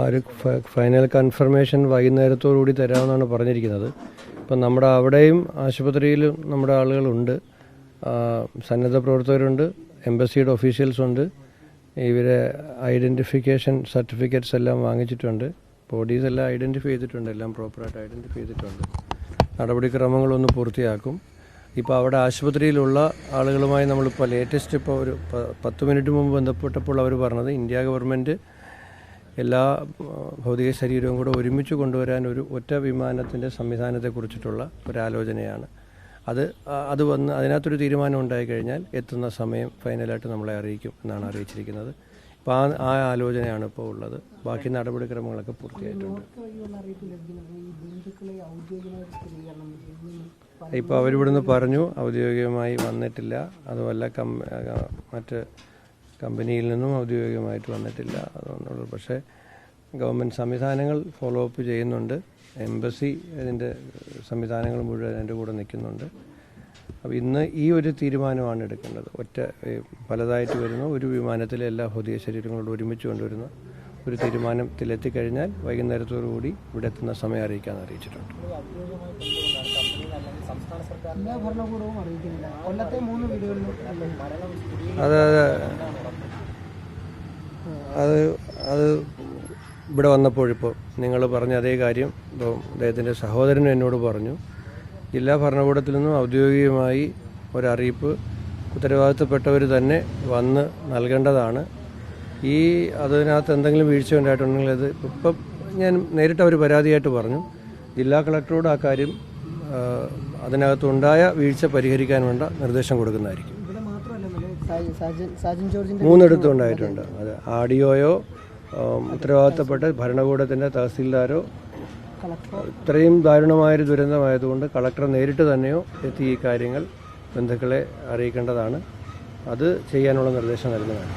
ഒരു final confirmation വൈകുന്നേരത്തോടുകൂടി തരാമെന്നാണ് പറഞ്ഞിരിക്കുന്നത്. ഇപ്പം നമ്മുടെ അവിടെയും ആശുപത്രിയിലും നമ്മുടെ ആളുകളുണ്ട്, സന്നദ്ധ പ്രവർത്തകരുണ്ട്, എംബസിയുടെ ഓഫീഷ്യൽസുണ്ട്. ഇവരെ ഐഡൻറ്റിഫിക്കേഷൻ സർട്ടിഫിക്കറ്റ്സ് എല്ലാം വാങ്ങിച്ചിട്ടുണ്ട്. ബോഡീസ് എല്ലാം ഐഡൻറ്റിഫൈ ചെയ്തിട്ടുണ്ട്, എല്ലാം പ്രോപ്പറായിട്ട് ഐഡൻറ്റിഫൈ ചെയ്തിട്ടുണ്ട്. നടപടിക്രമങ്ങളൊന്ന് പൂർത്തിയാക്കും. ഇപ്പോൾ അവിടെ ആശുപത്രിയിലുള്ള ആളുകളുമായി നമ്മളിപ്പോൾ ലേറ്റസ്റ്റ് ഇപ്പോൾ ഒരു 10 മിനിറ്റ് മുമ്പ് ബന്ധപ്പെട്ടപ്പോൾ അവർ പറഞ്ഞത് ഇന്ത്യ ഗവൺമെൻറ് എല്ലാ ഭൗതിക ശരീരവും കൂടെ ഒരുമിച്ച് കൊണ്ടുവരാൻ ഒരു ഒറ്റ വിമാനത്തിൻ്റെ സംവിധാനത്തെക്കുറിച്ചിട്ടുള്ള ഒരാലോചനയാണ്. അത് വന്ന് അതിനകത്തൊരു തീരുമാനം ഉണ്ടായിക്കഴിഞ്ഞാൽ എത്തുന്ന സമയം ഫൈനലായിട്ട് നമ്മളെ അറിയിക്കും എന്നാണ് അറിയിച്ചിരിക്കുന്നത്. ഇപ്പോൾ ആ ആലോചനയാണ് ഇപ്പോൾ ഉള്ളത്. ബാക്കി നടപടിക്രമങ്ങളൊക്കെ പൂർത്തിയായിട്ടുണ്ട്. ഇപ്പോൾ അവരിവിടുന്ന് പറഞ്ഞു ഔദ്യോഗികമായി വന്നിട്ടില്ല, അതുമല്ല മറ്റ് കമ്പനിയിൽ നിന്നും ഔദ്യോഗികമായിട്ട് വന്നിട്ടില്ല അതുകൊണ്ടുള്ളൂ. പക്ഷേ ഗവൺമെൻറ് സംവിധാനങ്ങൾ ഫോളോ അപ്പ് ചെയ്യുന്നുണ്ട്. എംബസി ഇതിൻ്റെ സംവിധാനങ്ങൾ മുഴുവൻ എൻ്റെ കൂടെ നിൽക്കുന്നുണ്ട്. അപ്പോൾ ഇന്ന് ഈ ഒരു തീരുമാനമാണ് എടുക്കേണ്ടത്. പലതായിട്ട് വരുന്ന ഒരു വിമാനത്തിലെ എല്ലാ ഭൗതിക ശരീരങ്ങളോട് ഒരുമിച്ച് കൊണ്ടുവരുന്ന ഒരു തീരുമാനത്തിലെത്തിക്കഴിഞ്ഞാൽ വൈകുന്നേരത്തോടുകൂടി ഇവിടെ എത്തുന്ന സമയം അറിയിക്കാമെന്ന് അറിയിച്ചിട്ടുണ്ട്. അത് ഇവിടെ വന്നപ്പോഴിപ്പോൾ നിങ്ങൾ പറഞ്ഞ അതേ കാര്യം ഇപ്പോൾ അദ്ദേഹത്തിൻ്റെ സഹോദരനും എന്നോട് പറഞ്ഞു. ജില്ലാ ഭരണകൂടത്തിൽ നിന്നും ഔദ്യോഗികമായി ഒരറിയിപ്പ് ഉത്തരവാദിത്തപ്പെട്ടവർ തന്നെ വന്ന് നൽകേണ്ടതാണ്. അതിനകത്ത് എന്തെങ്കിലും വീഴ്ച ഉണ്ടായിട്ടുണ്ടെങ്കിൽ അത് ഇപ്പം ഞാൻ നേരിട്ട് അവർ പരാതിയായിട്ട് പറഞ്ഞു. ജില്ലാ കളക്ടറോട് ആ കാര്യം അതിനകത്തുണ്ടായ വീഴ്ച പരിഹരിക്കാൻ വേണ്ട നിർദ്ദേശം കൊടുക്കുന്നതായിരിക്കും. 3 ഉണ്ടായിട്ടുണ്ട്. അത് ആഡിയോയോ ഉത്തരവാദിത്തപ്പെട്ട ഭരണകൂടത്തിൻ്റെ തഹസീൽദാരോ ഇത്രയും ദാരുണമായൊരു ദുരന്തമായതുകൊണ്ട് കളക്ടർ നേരിട്ട് തന്നെയോ എത്തി ഈ കാര്യങ്ങൾ ബന്ധുക്കളെ അറിയിക്കേണ്ടതാണ്. അത് ചെയ്യാനുള്ള നിർദ്ദേശം നൽകുന്നതാണ്.